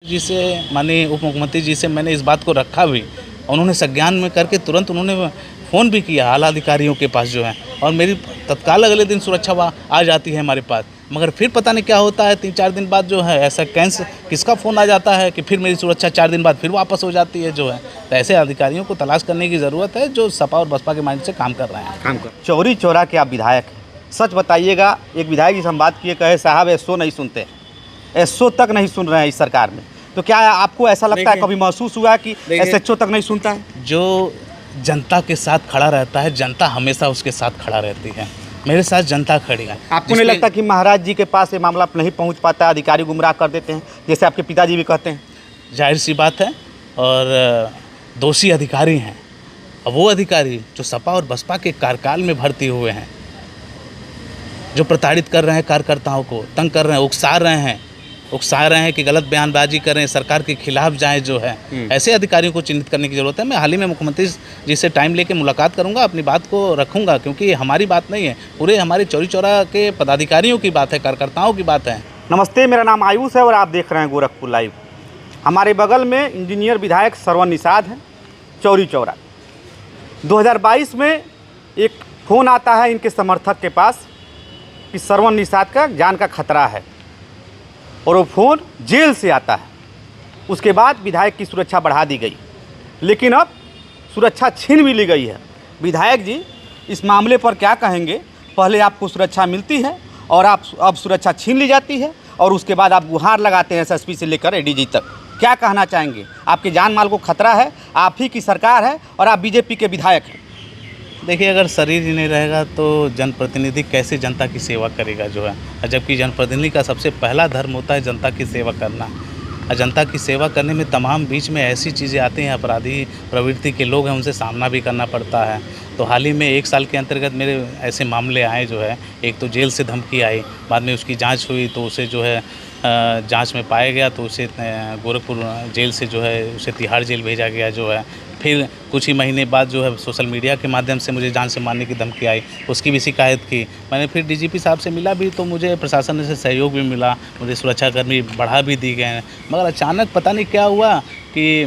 जी से माननीय उप मुख्यमंत्री जी से मैंने इस बात को रखा भी, उन्होंने संज्ञान में करके तुरंत उन्होंने फ़ोन भी किया आला अधिकारियों के पास जो है, और मेरी तत्काल अगले दिन सुरक्षा आ जाती है हमारे पास। मगर फिर पता नहीं क्या होता है, 3-4 दिन बाद जो है ऐसा किसका फ़ोन आ जाता है कि फिर मेरी सुरक्षा 4 दिन बाद फिर वापस हो जाती है जो है। तो ऐसे अधिकारियों को तलाश करने की ज़रूरत है जो सपा और बसपा के माइंड से काम कर रहे हैं। चौरी चौरा के आप विधायक हैं, सच बताइएगा, एक विधायक जिसे हम बात किए कहे साहब एसओ नहीं सुनते, एसओ तक नहीं सुन रहे हैं इस सरकार में, तो क्या आपको ऐसा लगता है, कभी महसूस हुआ कि एसएचओ तक नहीं सुनता है? जो जनता के साथ खड़ा रहता है, जनता हमेशा उसके साथ खड़ा रहती है। मेरे साथ जनता खड़ी है। आपको नहीं लगता कि महाराज जी के पास ये मामला नहीं पहुंच पाता, अधिकारी गुमराह कर देते हैं, जैसे आपके पिताजी भी कहते हैं? जाहिर सी बात है, और दोषी अधिकारी हैं। अब वो अधिकारी जो सपा और बसपा के कार्यकाल में भर्ती हुए हैं, जो प्रताड़ित कर रहे हैं कार्यकर्ताओं को, तंग कर रहे हैं, उकसा रहे हैं कि गलत बयानबाजी करें, सरकार के खिलाफ जाएं जो है, ऐसे अधिकारियों को चिन्हित करने की ज़रूरत है। मैं हाल ही में मुख्यमंत्री जी से टाइम लेके मुलाकात करूंगा, अपनी बात को रखूंगा, क्योंकि ये हमारी बात नहीं है, पूरे हमारे चौरी चौरा के पदाधिकारियों की बात है, कार्यकर्ताओं की बात है। नमस्ते, मेरा नाम आयुष है और आप देख रहे हैं गोरखपुर लाइव। हमारे बगल में इंजीनियर विधायक श्रवण निषाद हैं, चौरी चौरा। 2022 में एक फ़ोन आता है इनके समर्थक के पास कि श्रवण निषाद का जान का खतरा है, और वो फ़ोन जेल से आता है। उसके बाद विधायक की सुरक्षा बढ़ा दी गई, लेकिन अब सुरक्षा छीन भी ली गई है। विधायक जी इस मामले पर क्या कहेंगे? पहले आपको सुरक्षा मिलती है और अब सुरक्षा छीन ली जाती है, और उसके बाद आप गुहार लगाते हैं एसएसपी से लेकर एडीजी तक। क्या कहना चाहेंगे? आपके जान माल को खतरा है, आप ही की सरकार है और आप बीजेपी के विधायक हैं। देखिए, अगर शरीर ही नहीं रहेगा तो जनप्रतिनिधि कैसे जनता की सेवा करेगा जो है, जबकि जनप्रतिनिधि का सबसे पहला धर्म होता है जनता की सेवा करना। और जनता की सेवा करने में तमाम बीच में ऐसी चीज़ें आती हैं, अपराधी प्रवृत्ति के लोग हैं, उनसे सामना भी करना पड़ता है। तो हाल ही में 1 साल के अंतर्गत मेरे ऐसे मामले आए जो है, एक तो जेल से धमकी आई, बाद में उसकी जांच हुई तो उसे जो है जांच में पाया गया तो उसे गोरखपुर जेल से जो है उसे तिहाड़ जेल भेजा गया जो है। फिर कुछ ही महीने बाद जो है सोशल मीडिया के माध्यम से मुझे जान से मारने की धमकी आई, उसकी भी शिकायत की मैंने। फिर डीजीपी साहब से मिला भी तो मुझे प्रशासन से सहयोग भी मिला, मुझे सुरक्षाकर्मी बढ़ा भी दी गए हैं। मगर अचानक पता नहीं क्या हुआ कि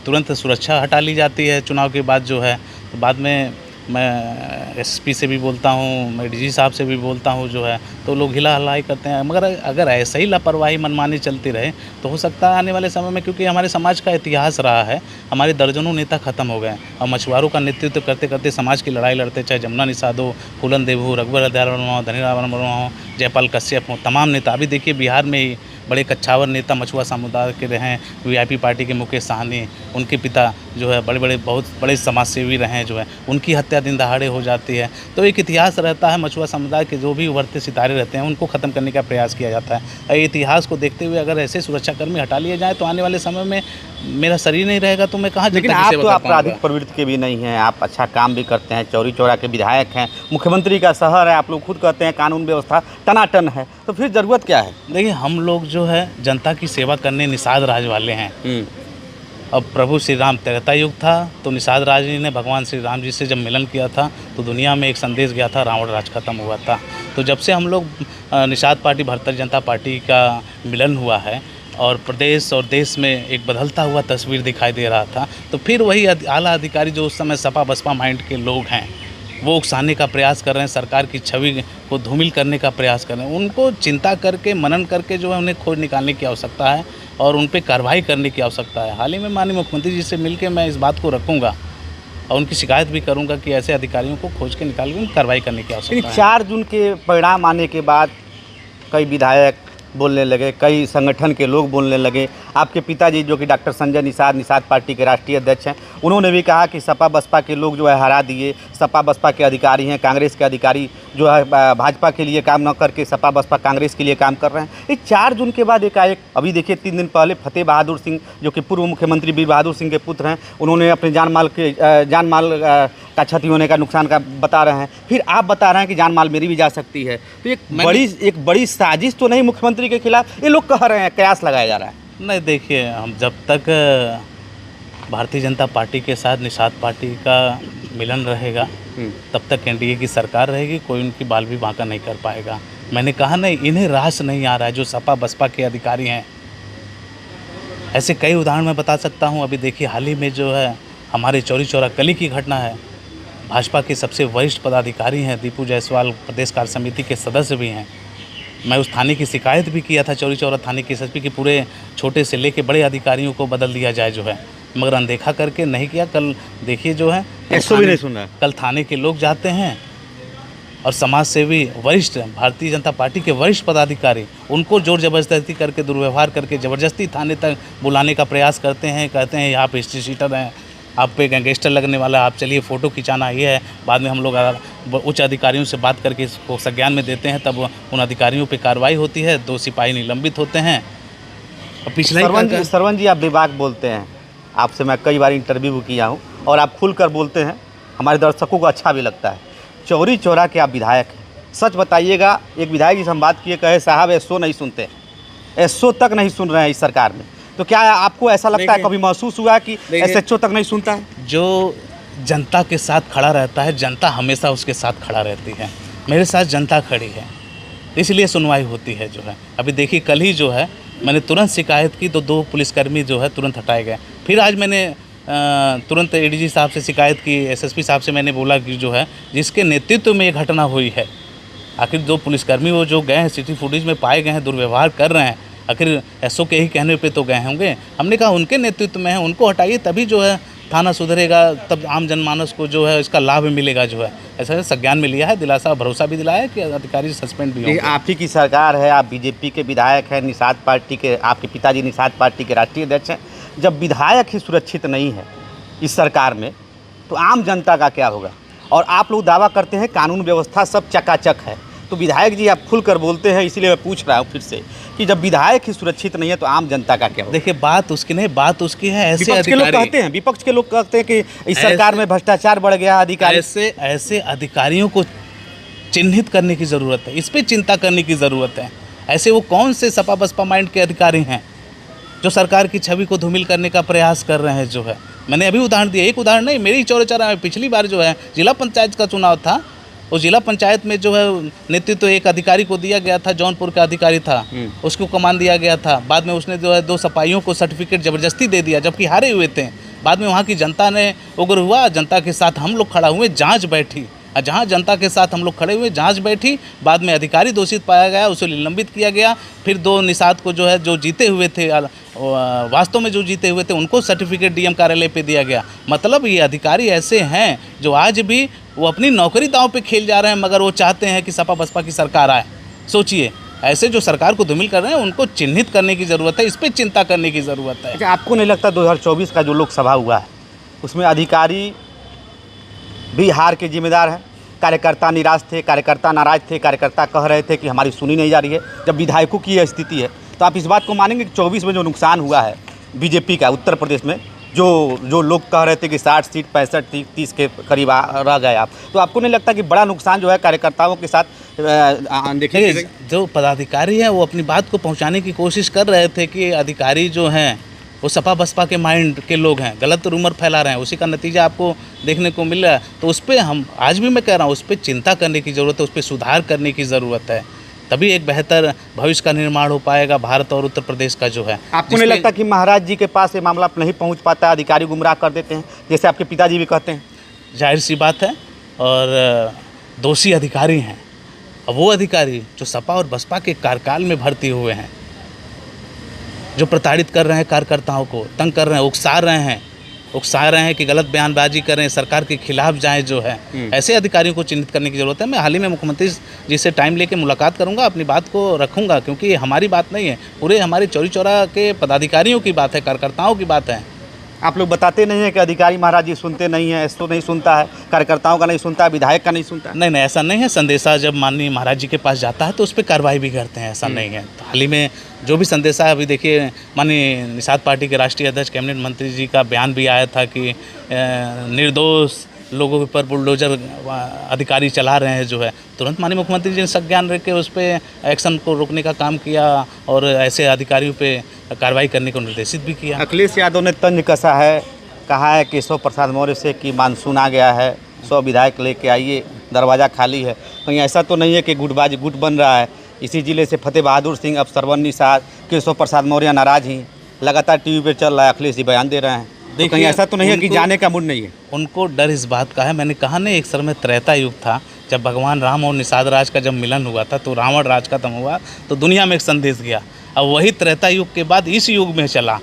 तुरंत सुरक्षा हटा ली जाती है चुनाव के बाद जो है। तो बाद में मैं एसपी से भी बोलता हूँ, मैं डीजी साहब से भी बोलता हूँ जो है, तो लोग हिला हलाई करते हैं। मगर अगर ऐसे ही लापरवाही मनमानी चलती रहे तो हो सकता है आने वाले समय में, क्योंकि हमारे समाज का इतिहास रहा है, हमारे दर्जनों नेता खत्म हो गए और मछुआरों का नेतृत्व करते करते समाज की लड़ाई लड़ते, चाहे जमुना निषाद हो, फूलन देव हो, रघुवर दयाल वर्मा हो, धनीराम वर्मा हो, जयपाल कश्यप हो, तमाम नेता। अभी देखिए बिहार में ही बड़े कच्छावर नेता मछुआ समुदाय के रहे हैं, वीआईपी पार्टी के मुकेश साहनी, उनके पिता जो है बहुत बड़े समाजसेवी रहे हैं जो है, उनकी हत्या दिन दहाड़े हो जाती है। तो एक इतिहास रहता है, मछुआ समुदाय के जो भी उभरते सितारे रहते हैं उनको ख़त्म करने का प्रयास किया जाता है। इतिहास को देखते हुए अगर ऐसे सुरक्षाकर्मी हटा लिए जाए तो आने वाले समय में मेरा शरीर नहीं रहेगा तो मैं कहाँ। लेकिन आप तो आपराधिक प्रवृत्ति के भी नहीं हैं, आप अच्छा काम भी करते हैं, चौरी चौरा के विधायक हैं, मुख्यमंत्री का शहर है, आप लोग खुद कहते हैं कानून व्यवस्था टनाटन है, तो फिर ज़रूरत क्या है? देखिए, हम लोग जो है जनता की सेवा करने निषाद राज वाले हैं। अब प्रभु श्री राम त्रेता युग था तो निषाद राज जी ने भगवान श्री राम जी से जब मिलन किया था तो दुनिया में एक संदेश गया था, रावण राज खत्म हुआ था। तो जब से हम लोग निषाद पार्टी भारतीय जनता पार्टी का मिलन हुआ है और प्रदेश और देश में एक बदलता हुआ तस्वीर दिखाई दे रहा था, तो फिर वही आला अधिकारी जो उस समय सपा बसपा माइंड के लोग हैं वो उकसाने का प्रयास कर रहे हैं, सरकार की छवि को धूमिल करने का प्रयास कर रहे हैं। उनको चिंता करके, मनन करके जो है उन्हें खोज निकालने की आवश्यकता है और उन पर कार्रवाई करने की आवश्यकता है। हाल ही में माननीय मुख्यमंत्री जी से मिलकर मैं इस बात को रखूँगा और उनकी शिकायत भी करूँगा कि ऐसे अधिकारियों को खोज के निकाल के कार्रवाई करने की आवश्यकता है। 4 जून के परिणाम आने के बाद कई विधायक बोलने लगे, कई संगठन के लोग बोलने लगे। आपके पिताजी जो कि डॉक्टर संजय निषाद, निषाद पार्टी के राष्ट्रीय अध्यक्ष हैं, उन्होंने भी कहा कि सपा बसपा के लोग जो है हरा दिए, सपा बसपा के अधिकारी हैं, कांग्रेस के अधिकारी जो है भाजपा के लिए काम न करके सपा बसपा कांग्रेस के लिए काम कर रहे हैं। ये 4 जून के बाद एकाएक, अभी देखिए 3 दिन पहले फतेह बहादुर सिंह जो कि पूर्व मुख्यमंत्री वीर बहादुर सिंह के पुत्र हैं, उन्होंने अपने जान माल का क्षति होने का, नुकसान का बता रहे हैं। फिर आप बता रहे हैं कि जान माल मेरी भी जा सकती है। तो एक बड़ी साजिश तो नहीं मुख्यमंत्री के खिलाफ ये लोग कह रहे हैं, कयास लगाया जा रहा है? नहीं, देखिए, हम जब तक भारतीय जनता पार्टी के साथ निषाद पार्टी का मिलन रहेगा तब तक एनडीए की सरकार रहेगी, कोई उनकी बाल भी बांका नहीं कर पाएगा। मैंने कहा नहीं, इन्हें रास नहीं आ रहा है जो सपा बसपा के अधिकारी हैं, ऐसे कई उदाहरण मैं बता सकता हूँ। अभी देखिए हाल ही में जो है हमारे चौरी चौरा कली की घटना है। भाजपा के सबसे वरिष्ठ पदाधिकारी हैं दीपू जायसवाल, प्रदेश कार्य समिति के सदस्य भी हैं। मैं उस थाने की शिकायत भी किया था, चौरी चौरा थाने की एसएसपी, कि पूरे छोटे से लेके बड़े अधिकारियों को बदल दिया जाए जो है, मगर अनदेखा करके नहीं किया। कल देखिए जो है ऐसा भी नहीं सुना। कल थाने के लोग जाते हैं और समाज सेवी वरिष्ठ भारतीय जनता पार्टी के वरिष्ठ पदाधिकारी उनको जोर जबरदस्ती करके, दुर्व्यवहार करके ज़बरदस्ती थाने तक बुलाने का प्रयास करते हैं। कहते हैं आप हिस्ट्री शीटर हैं, आप पे गैंगस्टर लगने वाला है, आप चलिए फ़ोटो खिंचाना ये है। बाद में हम लोग उच्च अधिकारियों से बात करके इसको संज्ञान में देते हैं, तब उन अधिकारियों पे कार्रवाई होती है, 2 सिपाही निलंबित होते हैं। और पिछले सरवन जी आप बेबाक बोलते हैं। आपसे मैं कई बार इंटरव्यू किया हूँ और आप खुलकर बोलते हैं, हमारे दर्शकों को अच्छा भी लगता है। चौरी चौरा के आप विधायक हैं, सच बताइएगा। एक विधायक जिसे हम बात किए, कहे साहब एसओ नहीं सुनते, एसओ तक नहीं सुन रहे हैं इस सरकार में, तो क्या आपको ऐसा लगता है, कभी महसूस हुआ कि एसएचओ तक नहीं सुनता है? जो जनता के साथ खड़ा रहता है, जनता हमेशा उसके साथ खड़ा रहती है। मेरे साथ जनता खड़ी है, इसलिए सुनवाई होती है जो है। अभी देखिए कल ही जो है मैंने तुरंत शिकायत की तो 2 पुलिसकर्मी जो है तुरंत हटाए गए। फिर आज मैंने तुरंत एडीजी साहब से शिकायत की, एसएसपी साहब से मैंने बोला कि जो है जिसके नेतृत्व में ये घटना हुई है, आखिर 2 पुलिसकर्मी वो जो गए हैं सिटी फुटेज में पाए गए हैं दुर्व्यवहार कर रहे हैं, आखिर एसओ के ही कहने पे तो गए होंगे। हमने कहा उनके नेतृत्व में है, उनको हटाइए, तभी जो है थाना सुधरेगा, तब आम जनमानस को जो है इसका लाभ मिलेगा जो है। ऐसा संज्ञान में लिया है, दिलासा भरोसा भी दिलाया है कि अधिकारी सस्पेंड भी होंगे। आप ही की सरकार है, आप बीजेपी के विधायक हैं, निषाद पार्टी के, आपके पिताजी निषाद पार्टी के राष्ट्रीय अध्यक्ष हैं। जब विधायक ही सुरक्षित नहीं है इस सरकार में, तो आम जनता का क्या होगा? और आप लोग दावा करते हैं कानून व्यवस्था सब चकाचक है, तो विधायक जी आप खुलकर बोलते हैं, इसीलिए मैं पूछ रहा हूँ फिर से कि जब विधायक ही सुरक्षित नहीं है तो आम जनता का क्या होगा? देखिए बात उसकी नहीं, बात उसकी है ऐसे विपक्ष के लोग कहते हैं, विपक्ष के लोग कहते हैं कि इस सरकार में भ्रष्टाचार बढ़ गया, अधिकारी ऐसे अधिकारियों को चिन्हित करने की ज़रूरत है, इस पर चिंता करने की ज़रूरत है। ऐसे वो कौन से सपा बसपा माइंड के अधिकारी हैं जो सरकार की छवि को धूमिल करने का प्रयास कर रहे हैं जो है। मैंने अभी उदाहरण दिया, एक उदाहरण नहीं, मेरी चौरी चौरा में पिछली बार जो है जिला पंचायत का चुनाव था, उस जिला पंचायत में जो है नेतृत्व एक अधिकारी को दिया गया था, जौनपुर का अधिकारी था, उसको कमान दिया गया था। बाद में उसने जो है 2 सिपाहियों को सर्टिफिकेट ज़बरदस्ती दे दिया, जबकि हारे हुए थे। बाद में वहाँ की जनता ने उग्र हुआ, जनता के साथ हम लोग खड़ा हुए, जांच बैठी, और जहाँ जनता के साथ हम लोग खड़े हुए, जांच बैठी, बाद में अधिकारी दोषित पाया गया, उसे निलंबित किया गया। फिर 2 निषाद को जो है जो जीते हुए थे, वास्तव में जो जीते हुए थे, उनको सर्टिफिकेट डीएम कार्यालय पे दिया गया। मतलब ये अधिकारी ऐसे हैं जो आज भी वो अपनी नौकरी दांव पे खेल जा रहे हैं, मगर वो चाहते हैं कि सपा बसपा की सरकार आए। सोचिए, ऐसे जो सरकार को धूमिल कर रहे हैं उनको चिन्हित करने की ज़रूरत है, इस पर चिंता करने की ज़रूरत है। आपको नहीं लगता 2024 का जो लोकसभा हुआ है उसमें अधिकारी भी हार के जिम्मेदार हैं? कार्यकर्ता निराश थे, कार्यकर्ता नाराज थे, कार्यकर्ता कह रहे थे कि हमारी सुनी नहीं जा रही है। जब विधायकों की यह स्थिति है तो आप इस बात को मानेंगे कि 24 में जो नुकसान हुआ है बीजेपी का उत्तर प्रदेश में, जो लोग कह रहे थे कि 60 सीट 65 30 के करीब रह गए आप, तो आपको नहीं लगता कि बड़ा नुकसान जो है कार्यकर्ताओं के साथ? देखिए जो पदाधिकारी हैं वो अपनी बात को पहुंचाने की कोशिश कर रहे थे कि अधिकारी जो हैं वो सपा बसपा के माइंड के लोग हैं, गलत रूमर फैला रहे हैं, उसी का नतीजा आपको देखने को मिल रहा है। तो उस पर हम आज भी मैं कह रहा हूँ, उस पर चिंता करने की ज़रूरत है, उस पर सुधार करने की ज़रूरत है, तभी एक बेहतर भविष्य का निर्माण हो पाएगा भारत और उत्तर प्रदेश का जो है। आपको नहीं लगता कि महाराज जी के पास ये मामला नहीं पहुंच पाता, अधिकारी गुमराह कर देते हैं, जैसे आपके पिताजी भी कहते हैं? जाहिर सी बात है, और दोषी अधिकारी हैं, और वो अधिकारी जो सपा और बसपा के कार्यकाल में भर्ती हुए हैं, जो प्रताड़ित कर रहे हैं कार्यकर्ताओं को, तंग कर रहे हैं, उकसा रहे हैं कि गलत बयानबाजी करें, सरकार के खिलाफ जाएं जो है, ऐसे अधिकारियों को चिन्हित करने की ज़रूरत है। मैं हाल ही में मुख्यमंत्री जी से टाइम लेके मुलाकात करूंगा, अपनी बात को रखूंगा, क्योंकि ये हमारी बात नहीं है, पूरे हमारे चौरी चौरा के पदाधिकारियों की बात है, कार्यकर्ताओं की बात है। आप लोग बताते नहीं हैं कि अधिकारी महाराज जी सुनते नहीं हैं, एसओ नहीं सुनता है, कार्यकर्ताओं का नहीं सुनता है, विधायक का नहीं सुनता है? नहीं, ऐसा नहीं है। संदेशा जब माननीय महाराज जी के पास जाता है तो उस पर कार्रवाई भी करते हैं, ऐसा नहीं है। तो हाल ही में जो भी संदेशा है, अभी देखिए माननीय निषाद पार्टी के राष्ट्रीय अध्यक्ष कैबिनेट मंत्री जी का बयान भी आया था कि निर्दोष लोगों के ऊपर बुलडोजर अधिकारी चला रहे हैं जो है। तुरंत माननीय मुख्यमंत्री जी ने संज्ञान रख के उस पर एक्शन को रोकने का काम किया और ऐसे अधिकारियों पे कार्रवाई करने को निर्देशित भी किया। अखिलेश यादव ने तंज कसा है, कहा है केशव प्रसाद मौर्य से कि मानसून आ गया है, 100 विधायक लेके आइए, दरवाज़ा खाली है। कहीं ऐसा तो नहीं है कि गुट बन रहा है? इसी जिले से फतेह बहादुर सिंह, अब सरवन निषाद, केशव प्रसाद मौर्य नाराज ही, लगातार टीवी पे चल रहा है, अखिलेश जी बयान दे रहे हैं, तो कहीं ऐसा तो नहीं है कि जाने का मूड नहीं है? उनको डर इस बात का है, मैंने कहा ना एक समय त्रेता युग था, जब भगवान राम और निषाद राज का जब मिलन हुआ था तो रावण राज खत्म हुआ, तो दुनिया में एक संदेश गया। अब वही त्रेता युग के बाद इस युग में चला,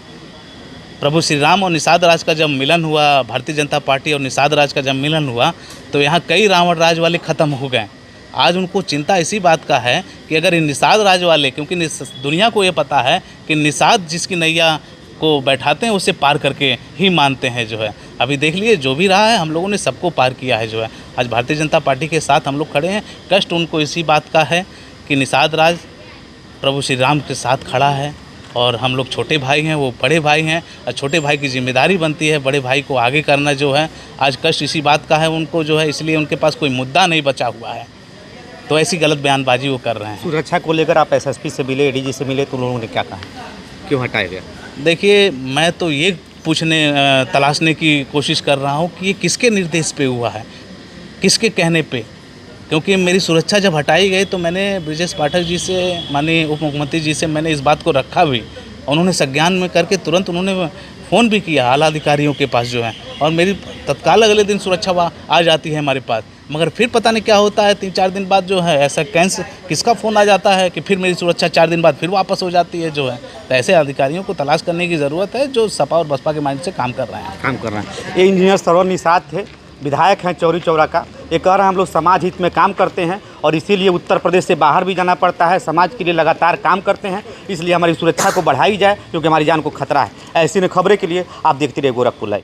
प्रभु श्री राम और निषाद राज का जब मिलन हुआ, भारतीय जनता पार्टी और निषाद राज का जब मिलन हुआ, तो यहाँ कई रावण राज वाले ख़त्म हो गए। आज उनको चिंता इसी बात का है कि अगर इन निषाद राज वाले, क्योंकि दुनिया को ये पता है कि निषाद जिसकी नैया को बैठाते हैं उसे पार करके ही मानते हैं जो है। अभी देख लिए जो भी रहा है, हम लोगों ने सबको पार किया है जो है। आज भारतीय जनता पार्टी के साथ हम लोग खड़े हैं। कष्ट उनको इसी बात का है कि निषाद राज प्रभु श्री राम के साथ खड़ा है और हम लोग छोटे भाई हैं, वो बड़े भाई हैं, और छोटे भाई की जिम्मेदारी बनती है बड़े भाई को आगे करना जो है। आज कष्ट इसी बात का है उनको जो है, इसलिए उनके पास कोई मुद्दा नहीं बचा हुआ है, तो ऐसी गलत बयानबाजी वो कर रहे हैं। सुरक्षा को लेकर आप एसएसपी से मिले, एडीजी से मिले, तो उन्होंने क्या कहा, क्यों हटाया गया? देखिए, मैं तो ये तलाशने की कोशिश कर रहा हूँ कि ये किसके निर्देश पे हुआ है, किसके कहने पे, क्योंकि मेरी सुरक्षा जब हटाई गई तो मैंने ब्रजेश पाठक जी से, माननीय उप मुख्यमंत्री जी से मैंने इस बात को रखा भी। उन्होंने संज्ञान में करके तुरंत उन्होंने फ़ोन भी किया आला अधिकारियों के पास जो है, और मेरी तत्काल अगले दिन सुरक्षा आ जाती है हमारे पास। मगर फिर पता नहीं क्या होता है, 3-4 दिन बाद जो है ऐसा किसका फ़ोन आ जाता है कि फिर मेरी सुरक्षा 4 दिन बाद फिर वापस हो जाती है जो है। तो ऐसे अधिकारियों को तलाश करने की ज़रूरत है जो सपा और बसपा के माइंड से काम कर रहे हैं। ये इंजीनियर सरवन निषाद थे, विधायक हैं चौरी चौरा का। ये कह रहे हैं हम लोग समाज हित में काम करते हैं और इसीलिए उत्तर प्रदेश से बाहर भी जाना पड़ता है, समाज के लिए लगातार काम करते हैं, इसलिए हमारी सुरक्षा को बढ़ाई जाए क्योंकि हमारी जान को खतरा है। ऐसी न खबरें के लिए आप देखते रहिए गोरखपुर लाइव।